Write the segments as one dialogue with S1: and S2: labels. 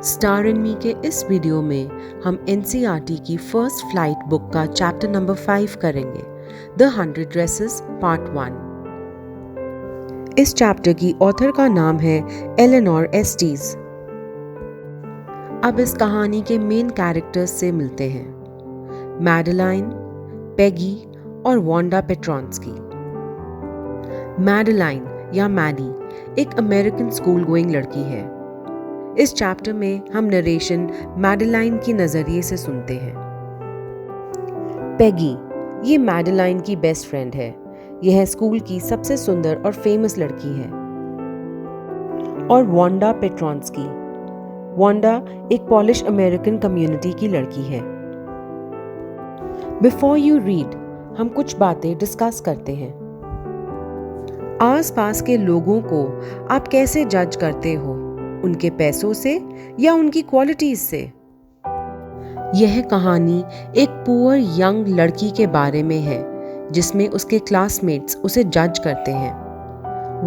S1: Star and me के इस video में हम एनसीईआरटी की फर्स्ट फ्लाइट बुक का चैप्टर नंबर 5 करेंगे, द 100 ड्रेसेस पार्ट 1। इस चैप्टर की ऑथर का नाम है एलेनोर एस्टीज। अब इस कहानी के मेन कैरेक्टर्स से मिलते हैं, मैडेलाइन, पेगी और वांडा पेट्रॉन्स्की। मैडेलाइन या मैडी एक अमेरिकन स्कूल गोइंग लड़की है। इस चैप्टर में हम नरेशन मैडेलाइन की नजरिए से सुनते हैं। पेगी ये मैडेलाइन की बेस्ट फ्रेंड है। यह स्कूल की सबसे सुंदर और फेमस लड़की है। और वांडा पेट्रॉन्स्की, वांडा एक पॉलिश अमेरिकन कम्युनिटी की लड़की है। बिफोर यू रीड, हम कुछ बातें डिस्कस करते हैं। आसपास के लोगों को आप कैसे जज करते हो, उनके पैसों से या उनकी क्वालिटीज से? यह कहानी एक पुअर यंग लड़की के बारे में है जिसमें उसके क्लासमेट्स उसे जज करते हैं।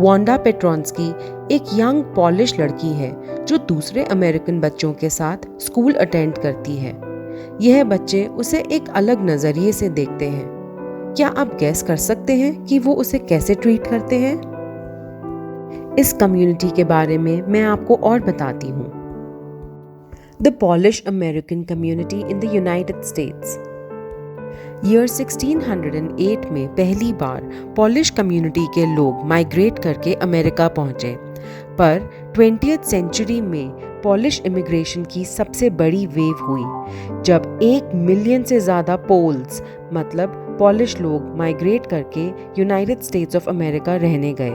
S1: वांडा पेट्रॉन्स्की एक यंग पॉलिश लड़की है जो दूसरे अमेरिकन बच्चों के साथ स्कूल अटेंड करती है। यह बच्चे उसे एक अलग नजरिए से देखते हैं। क्या आप गैस कर सकते हैं कि वो उसे कैसे ट्रीट करते हैं? इस कम्युनिटी के बारे में मैं आपको और बताती हूँ। The polish American community in the United states. Year 1608 में पहली बार पॉलिश कम्युनिटी के लोग माइग्रेट करके अमेरिका पहुंचे, पर 20th सेंचुरी में पॉलिश इमिग्रेशन की सबसे बड़ी वेव हुई जब 1 मिलियन से ज़्यादा पोल्स मतलब पॉलिश लोग माइग्रेट करके यूनाइटेड स्टेट्स ऑफ अमेरिका रहने गए।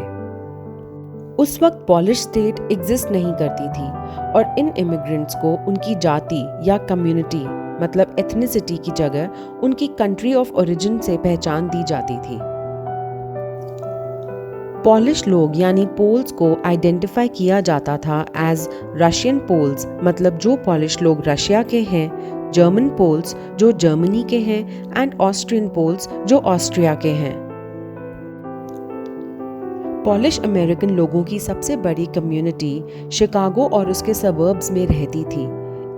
S1: उस वक्त पॉलिश स्टेट एग्जिस्ट नहीं करती थी और इन इमिग्रेंट्स को उनकी जाति या कम्युनिटी मतलब एथनिसिटी की जगह उनकी कंट्री ऑफ ओरिजिन से पहचान दी जाती थी। पॉलिश लोग यानी पोल्स को आइडेंटिफाई किया जाता था एज रशियन पोल्स मतलब जो पॉलिश लोग रशिया के हैं, जर्मन पोल्स जो जर्मनी के हैं एंड ऑस्ट्रियन पोल्स जो ऑस्ट्रिया के हैं। पॉलिश अमेरिकन लोगों की सबसे बड़ी कम्युनिटी शिकागो और उसके सबर्ब्स में रहती थी,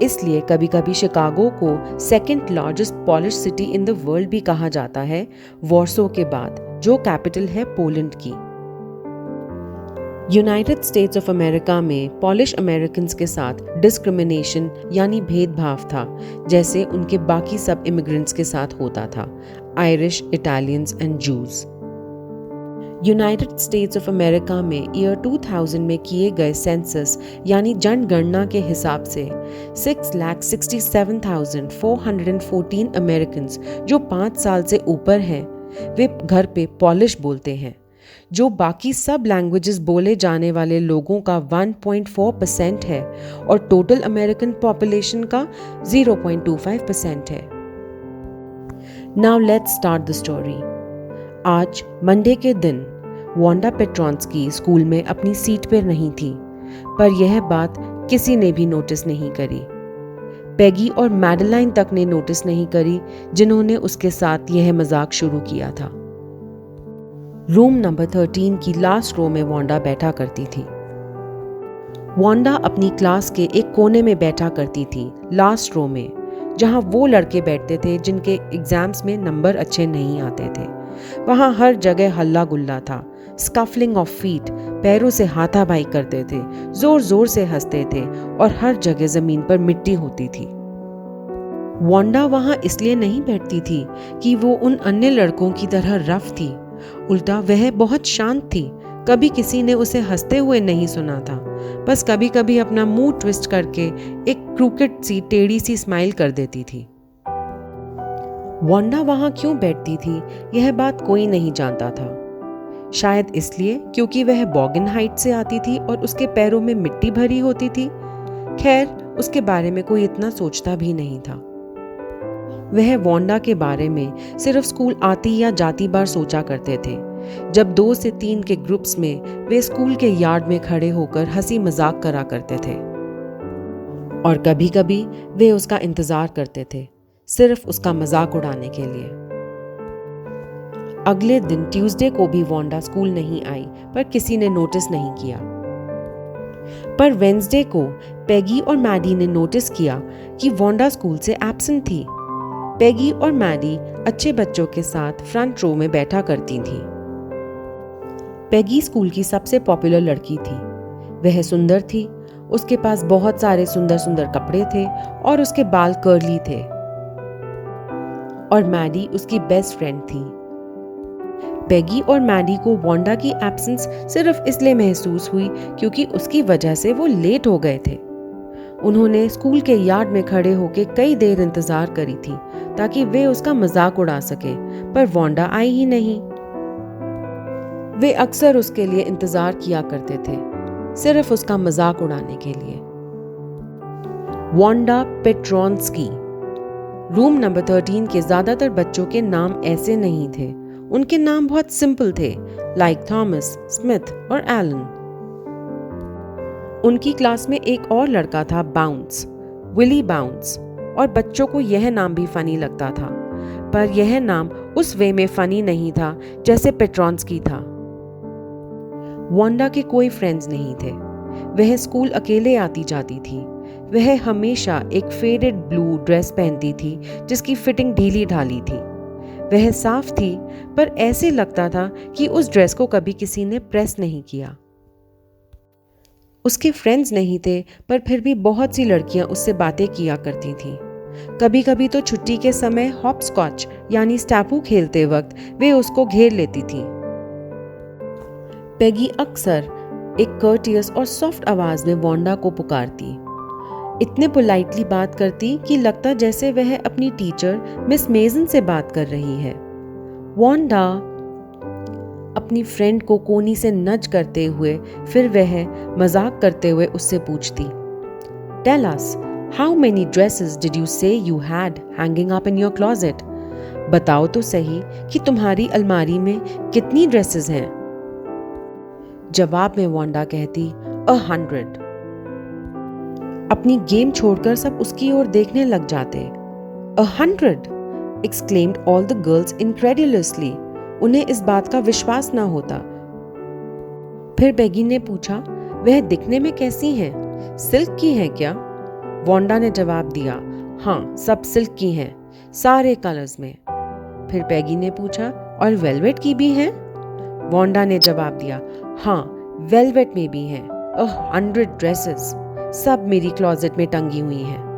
S1: इसलिए कभी कभी शिकागो को second largest polish city in the world भी कहा जाता है, वॉर्सो के बाद, जो कैपिटल है पोलैंड की। यूनाइटेड स्टेट्स ऑफ अमेरिका में पॉलिश अमेरिकन्स के साथ डिस्क्रिमिनेशन यानी भेदभाव था, जैसे उनके बाकी सब इमिग्रेंट्स के साथ होता था, Irish, Italians and Jews. United States of America में ईयर 2000 में किए गए सेंसस यानी जनगणना के हिसाब से 6,67,414 अमेरिकन्स जो 5 साल से ऊपर हैं, वे घर पे पॉलिश बोलते हैं, जो बाकी सब लैंग्वेजेस बोले जाने वाले लोगों का 1.4% है और टोटल अमेरिकन पॉपुलेशन का 0.25% है। Now let's start the story. आज मंडे के दिन वांडा पेट्रॉन्स्की स्कूल में अपनी सीट पर नहीं थी, पर यह बात किसी ने भी नोटिस नहीं करी। पेगी और मैडेलाइन तक ने नोटिस नहीं करी, जिन्होंने उसके साथ यह मजाक शुरू किया था। रूम नंबर 13 की लास्ट रो में वांडा बैठा करती थी। वांडा अपनी क्लास के एक कोने में बैठा करती थी, लास्ट रो में, जहां वो लड़के बैठते थे जिनके एग्जाम्स में नंबर अच्छे नहीं आते थे। वहां हर जगह हल्ला गुल्ला था, स्कफलिंग ऑफ फीट, पैरों से हाथापाई करते थे, जोर जोर से हंसते थे और हर जगह जमीन पर मिट्टी होती थी। वांडा वहां इसलिए नहीं बैठती थी कि वो उन अन्य लड़कों की तरह रफ थी, उल्टा वह बहुत शांत थी। कभी किसी ने उसे हंसते हुए नहीं सुना था, बस कभी कभी अपना मुंह ट्विस्ट करके एक क्रूकेट सी टेढ़ी सी स्माइल कर देती थी। वांडा वहां क्यों बैठती थी, यह बात कोई नहीं जानता था। शायद इसलिए क्योंकि वह बॉगन हाइट से आती थी और उसके पैरों में मिट्टी भरी होती थी। खैर, उसके बारे में कोई इतना सोचता भी नहीं था। वह वांडा के बारे में सिर्फ स्कूल आती या जाती बार सोचा करते थे, जब 2 से 3 के ग्रुप्स में वे स्कूल के यार्ड में खड़े होकर हंसी मजाक करा करते थे। और कभी कभी वे उसका इंतजार करते थे, सिर्फ उसका मजाक उड़ाने के लिए। अगले दिन ट्यूसडे को भी वांडा स्कूल नहीं आई, पर किसी ने नोटिस नहीं किया। पर वेंसडे को पेगी और मैडी ने नोटिस किया कि वांडा स्कूल से एब्सेंट थी। पेगी और मैडी अच्छे बच्चों के साथ फ्रंट रो में बैठा करती थीं। पेगी स्कूल की सबसे पॉपुलर लड़की थी। वह सुंदर थी, उसके पास बहुत सारे सुंदर सुंदर कपड़े थे और उसके बाल कर्ली थे। और मैडी उसकी बेस्ट फ्रेंड थी। पेगी और मैडी को वांडा की एब्सेंस सिर्फ इसलिए महसूस हुई क्योंकि उसकी वजह से वो लेट हो गए थे। उन्होंने स्कूल के यार्ड में खड़े होकर कई देर इंतजार करी थी ताकि वे उसका मजाक उड़ा सके, पर वांडा आई ही नहीं। वे अक्सर उसके लिए इंतजार किया करते थे, सिर्फ उसका मजाक उड़ाने के लिए। Wanda Petronski. रूम नंबर 13 के ज्यादातर बच्चों के नाम ऐसे नहीं थे। उनके नाम बहुत सिंपल थे, लाइक थॉमस, स्मिथ और एलन। उनकी क्लास में एक और लड़का था, बाउंस, विली बाउंस, और बच्चों को यह नाम भी फनी लगता था, पर यह नाम उस वे में फनी नहीं था जैसे पेट्रोन्स्की था। वांडा के कोई फ्रेंड्स नहीं थे। वह स्कूल अकेले आती जाती थी। वह हमेशा एक फेडेड ब्लू ड्रेस पहनती थी जिसकी फिटिंग ढीली ढाली थी। वह साफ थी, पर ऐसे लगता था कि उस ड्रेस को कभी किसी ने प्रेस नहीं किया। उसके फ्रेंड्स नहीं थे, पर फिर भी बहुत सी लड़कियां उससे बातें किया करती थीं। कभी कभी तो छुट्टी के समय हॉप स्कॉच यानी स्टैपू खेलते वक्त वे उसको घेर लेती थीं। पेगी अक्सर एक कर्टियस और सॉफ्ट आवाज में वांडा को पुकारती। इतने पोलाइटली बात करती कि लगता जैसे वह अपनी टीचर मिस मेजन से बात कर रही है। वांडा अपनी फ्रेंड को कोनी से नज करते हुए फिर वह मजाक करते हुए उससे पूछती, tell us, how many dresses did you say you had hanging up in your closet? बताओ तो सही कि तुम्हारी अलमारी में कितनी ड्रेसेस हैं? जवाब में वांडा कहती, 100। अपनी गेम छोड़कर सब उसकी ओर देखने लग जाते। 100! exclaimed all the girls incredulously. उन्हें इस बात का विश्वास ना होता। फिर पेगी ने पूछा, वह दिखने में कैसी हैं? सिल्क की हैं क्या? वांडा ने जवाब दिया, हाँ, सब सिल्क की हैं, सारे कलर्स में। फिर पेगी ने पूछा, और वेलवेट की भी हैं? वांडा ने जवाब दिया, हाँ, वेलवेट में भी हैं। 100 ड्रेसेस, सब मेरी क्लोजेट में टंगी हुई हैं।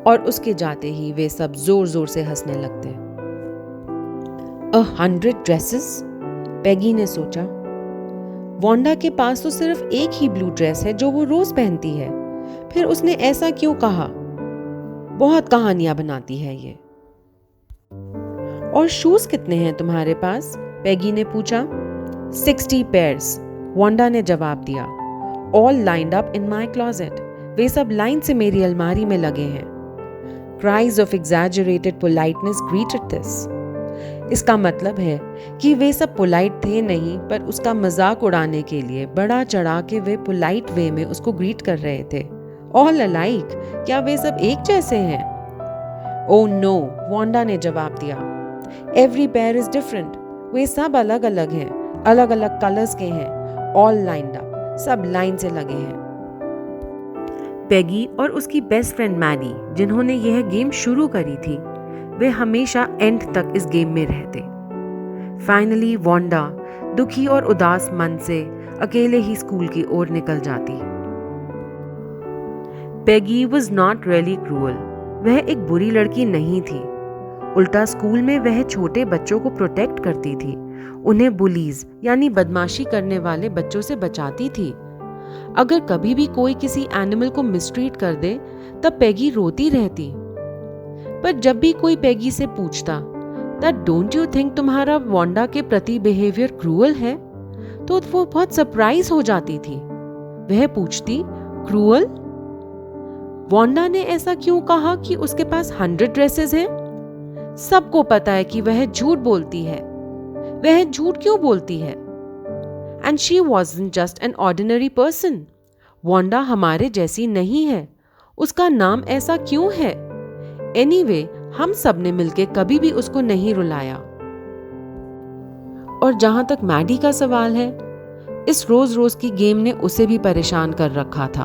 S1: और उसके जाते ही वे सब जोर जोर से हंसने लगते। 100 ड्रेसेस? पेगी ने सोचा। वांडा के पास तो सिर्फ एक ही ब्लू ड्रेस है जो वो रोज पहनती है। फिर उसने ऐसा क्यों कहा? बहुत कहानियां बनाती है ये। और शूज कितने हैं तुम्हारे पास? पेगी ने पूछा। 60 पेयर्स, वांडा ने जवाब दिया। All lined up in my closet, वे सब लाइन से मेरी अलमारी में लगे हैं। Cries of exaggerated politeness greeted this. इसका मतलब है कि वे सब पोलाइट थे नहीं, पर उसका मजाक उड़ाने के लिए बड़ा चढ़ा के वे पोलाइट वे में उसको ग्रीट कर रहे थे। All alike, क्या वे सब एक जैसे हैं? Oh no, वांडा ने जवाब दिया। Every pair is different. वे सब अलग अलग हैं, अलग अलग कलर्स के हैं। All lined up, सब लाइन से लगे हैं। पेगी और उसकी बेस्ट फ्रेंड मैडी, जिन्होंने यह गेम शुरू करी थी, वे हमेशा एंड तक इस गेम में रहते। फाइनली वांडा दुखी और उदास मन से अकेले ही स्कूल की ओर निकल जाती। Peggy was not really cruel. वह एक बुरी लड़की नहीं थी। उल्टा स्कूल में वह छोटे बच्चों को प्रोटेक्ट करती थी, उन्हें बुलीज यानी बदमाशी करने वाले बच्चों से बचाती थी। अगर कभी भी कोई किसी एनिमल को मिसट्रीट कर दे तब पेगी रोती रहती। पर जब भी कोई पेगी से पूछता, दैट डोंट यू थिंक तुम्हारा वांडा के प्रति बिहेवियर क्रूअल है, तो वो बहुत सरप्राइज हो जाती थी। वह पूछती, क्रूअल? वांडा ने ऐसा क्यों कहा कि उसके पास 100 ड्रेसेस हैं? सबको पता है कि वह झूठ बोलती है। वह झूठ क्यों बोलती है? And she wasn't just an ordinary person. Wanda हमारे जैसी नहीं है। उसका नाम ऐसा क्यों है? Anyway, हम सब ने मिलकर कभी भी उसको नहीं रुलाया। और जहां तक मैडी का सवाल है, इस रोज रोज की गेम ने उसे भी परेशान कर रखा था।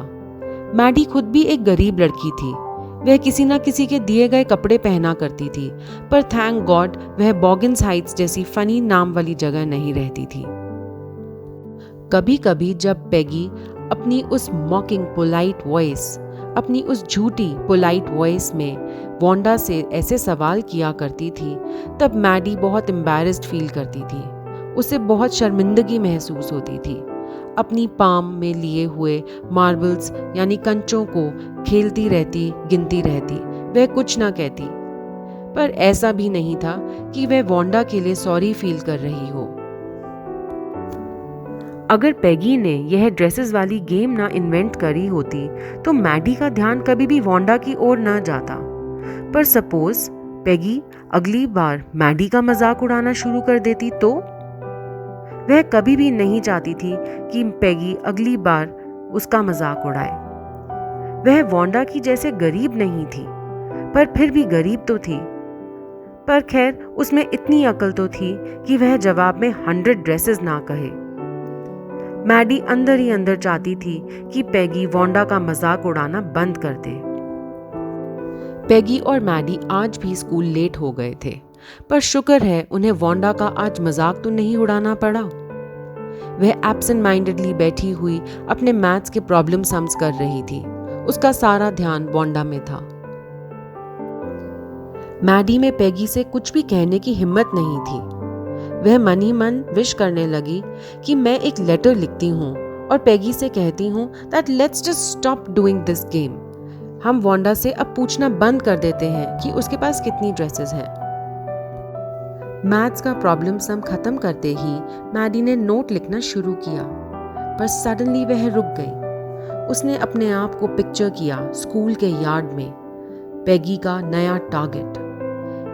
S1: मैडी खुद भी एक गरीब लड़की थी। वह किसी न किसी के दिए गए कपड़े पहना करती थी, पर थैंक गॉड वह बॉगिन्स हाइट्स जैसी फनी नाम वाली जगह नहीं रहती थी। कभी कभी जब पेगी अपनी उस मॉकिंग पोलाइट वॉइस, अपनी उस झूठी पोलाइट वॉइस में वोंडा से ऐसे सवाल किया करती थी, तब मैडी बहुत एम्बैरेस्ड फील करती थी। उसे बहुत शर्मिंदगी महसूस होती थी। अपनी पाम में लिए हुए मार्बल्स यानी कंचों को खेलती रहती, गिनती रहती। वह कुछ ना कहती, पर ऐसा भी नहीं था कि वह वोंडा के लिए सॉरी फील कर रही हो। अगर पेगी ने यह ड्रेसेस वाली गेम ना इन्वेंट करी होती तो मैडी का ध्यान कभी भी वोंडा की ओर ना जाता। पर सपोज पेगी अगली बार मैडी का मजाक उड़ाना शुरू कर देती तो वह कभी भी नहीं चाहती थी कि पेगी अगली बार उसका मजाक उड़ाए। वह वोंडा की जैसे गरीब नहीं थी, पर फिर भी गरीब तो थी। पर खैर, उसमें इतनी अकल तो थी कि वह जवाब में 100 ड्रेसेस ना कहे। मैडी अंदर ही अंदर चाहती थी कि पेगी वोंडा का मजाक उड़ाना बंद कर दे। पेगी और मैडी आज भी स्कूल लेट हो गए थे, पर शुक्र है उन्हें वोंडा का आज मजाक तो नहीं उड़ाना पड़ा। वह एब्सेंट माइंडेडली बैठी हुई अपने मैथ्स के प्रॉब्लम सम्स कर रही थी। उसका सारा ध्यान वोंडा में था। मैडी में पेगी से कुछ भी कहने की हिम्मत नहीं थी। वह मन ही मन विश करने लगी कि मैं एक लेटर लिखती हूँ और पेगी से कहती हूँ that let's just stop doing this game. हम वोंडा से अब पूछना बंद कर देते हैं कि उसके पास कितनी ड्रेसेस हैं। मैथ्स का प्रॉब्लम सम खत्म करते ही मैडी ने नोट लिखना शुरू किया, पर सडनली वह रुक गई। उसने अपने आप को पिक्चर किया स्कूल के यार्ड में, पेगी का नया टारगेट।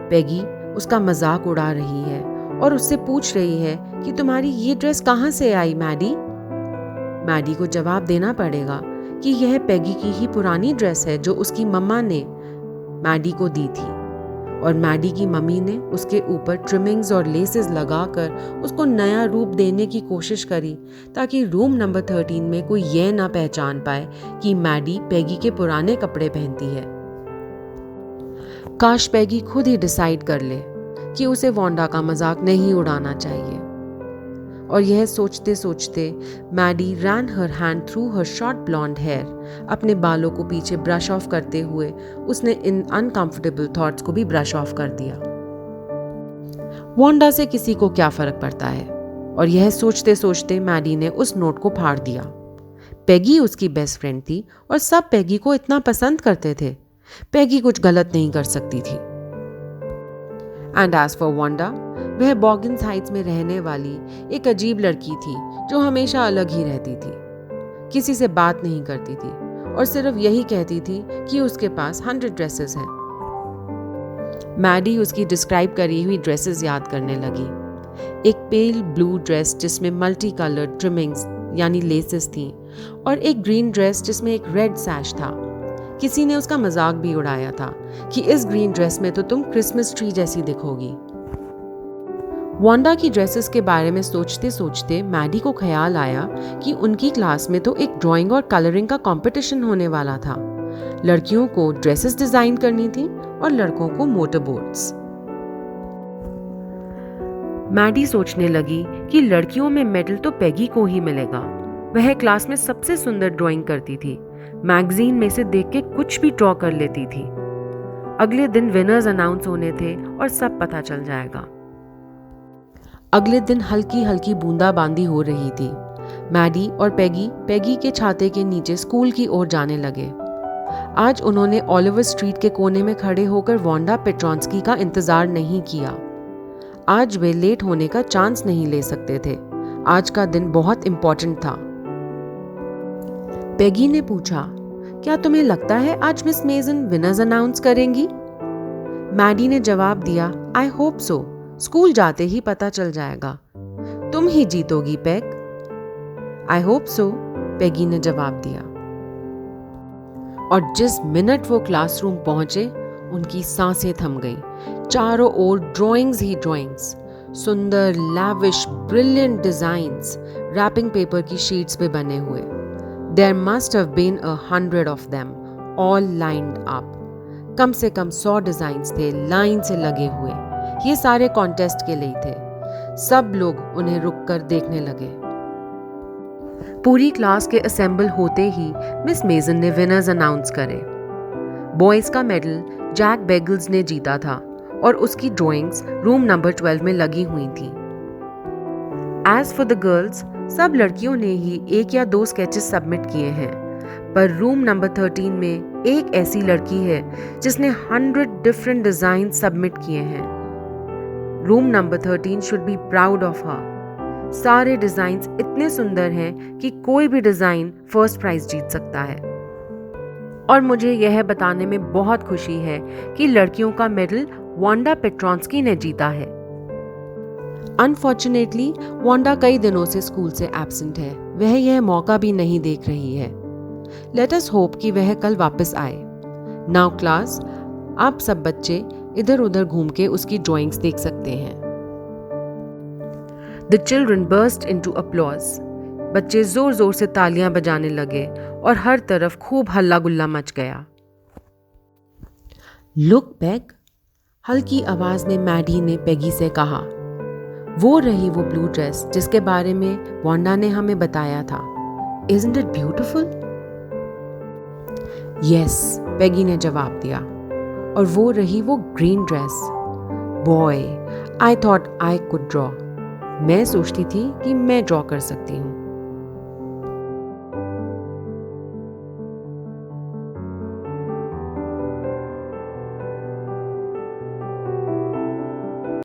S1: पेगी उसका मजाक उड़ा रही है और उससे पूछ रही है कि तुम्हारी ये ड्रेस कहाँ से आई मैडी। मैडी को जवाब देना पड़ेगा कि यह पेगी की ही पुरानी ड्रेस है जो उसकी मम्मा ने मैडी को दी थी, और मैडी की मम्मी ने उसके ऊपर ट्रिमिंग्स और लेसेस लगाकर उसको नया रूप देने की कोशिश करी ताकि रूम नंबर 13 में कोई यह ना पहचान पाए कि मैडी पेगी के पुराने कपड़े पहनती है। काश पेगी खुद ही डिसाइड कर ले कि उसे वोंडा का मजाक नहीं उड़ाना चाहिए। और यह सोचते सोचते मैडी रैन हर हैंड थ्रू हर शॉर्ट ब्लॉन्ड हेयर। अपने बालों को पीछे ब्रश ऑफ करते हुए उसने इन अनकंफर्टेबल थॉट्स को भी ब्रश ऑफ कर दिया। वोंडा से किसी को क्या फर्क पड़ता है, और यह सोचते सोचते मैडी ने उस नोट को फाड़ दिया। पेगी उसकी बेस्ट फ्रेंड थी और सब पेगी को इतना पसंद करते थे। पेगी कुछ गलत नहीं कर सकती थी। एंड एज फॉर वोंडा, वह बॉगिन्स हाइट्स में रहने वाली एक अजीब लड़की थी जो हमेशा अलग ही रहती थी, किसी से बात नहीं करती थी और सिर्फ यही कहती थी कि उसके पास 100 ड्रेसेस हैं। मैडी उसकी डिस्क्राइब करी हुई ड्रेसेस याद करने लगी। एक पेल ब्लू ड्रेस जिसमें मल्टी कलर्ड ट्रिमिंग्स यानी लेसेस थी, और एक ग्रीन ड्रेस जिसमें एक रेड सैश था। किसी ने उसका मजाक भी उड़ाया था कि इस ग्रीन ड्रेस में तो तुम क्रिसमस ट्री जैसी दिखोगी। वोंडा की ड्रेसेस के बारे में सोचते सोचते मैडी को ख्याल आया कि उनकी क्लास में तो एक ड्राइंग और कलरिंग का कंपटीशन होने वाला था। लड़कियों को ड्रेसेस डिजाइन करनी थी और लड़कों को मोटरबोट्स। मैडी सोचने लगी कि लड़कियों में मेडल तो पेगी को ही मिलेगा। वह क्लास में सबसे सुंदर ड्राइंग करती थी। मैगजीन में से देख के कुछ भी ड्रॉ कर लेती थी। अगले दिन विनर्स अनाउंस होने थे और सब पता चल जाएगा। अगले दिन हल्की हल्की बूंदाबांदी हो रही थी। मैडी और पेगी के छाते के नीचे स्कूल की ओर जाने लगे। आज उन्होंने ओलिवर स्ट्रीट के कोने में खड़े होकर वोंडा पेट्रोंस्की का इंतजार नहीं किया। आज वे लेट होने का चांस नहीं ले सकते थे। आज का दिन बहुत इंपॉर्टेंट था। पेगी ने पूछा, क्या तुम्हें लगता है आज मिस मेजन विनर्स अनाउंस करेंगी? मैडी ने जवाब दिया, आई होप सो। स्कूल जाते ही पता चल जाएगा। तुम ही जीतोगी Peg. I hope so, Peggy ने जवाब दिया। और जिस मिनट वो क्लासरूम पहुंचे, उनकी सांसें थम गईं। चारों ओर ड्राइंग्स ही ड्राइंग्स। सुंदर, lavish, brilliant designs wrapping paper की शीट्स पे बने हुए। There must have been 100 of them, all lined up. कम से कम 100 डिजाइन्स थे लाइन से लगे हुए। ये सारे कॉन्टेस्ट के लिए थे। सब लोग उन्हें रुककर देखने लगे। पूरी क्लास के असेंबल होते ही मिस मेजन ने विनर्स अनाउंस करे। बॉयज का मेडल जैक बेगल्स ने जीता था और उसकी ड्राइंग्स रूम नंबर 12 में लगी हुई थी। एज फॉर द गर्ल्स, सब लड़कियों ने ही 1 या 2 स्केचेस सबमिट किए हैं, पर रूम नंबर 13 में एक ऐसी लड़की है जिसने 100 डिफरेंट डिजाइन सबमिट किए हैं। Room number 13 should be proud of her. सारे डिजाइन्स इतने सुंदर हैं कि कोई भी डिजाइन फर्स्ट प्राइज जीत सकता है। और मुझे यह बताने में बहुत खुशी है कि लड़कियों का मेडल वांडा पेट्रॉन्स्की ने जीता है। अनफॉर्चुनेटली वांडा कई दिनों से स्कूल से एब्सेंट है। वह यह मौका भी नहीं देख रही है। लेट अस होप कि वह कल वापस आए। नाउ क्लास, आप सब बच्चे इधर उधर घूम के उसकी ड्राइंग्स देख सकते हैं। The children burst into applause. बच्चे जोर जोर से तालियां बजाने लगे और हर तरफ खूब हल्ला गुल्ला मच गया। लुक पेग, हल्की आवाज में मैडी ने पेगी से कहा। वो रही वो ब्लू ड्रेस जिसके बारे में वांडा ने हमें बताया था। Isn't it beautiful? Yes, Peggy ने जवाब दिया। और वो रही वो green dress. Boy, I thought I could draw. मैं सोचती थी कि मैं ड्रॉ कर सकती हूँ।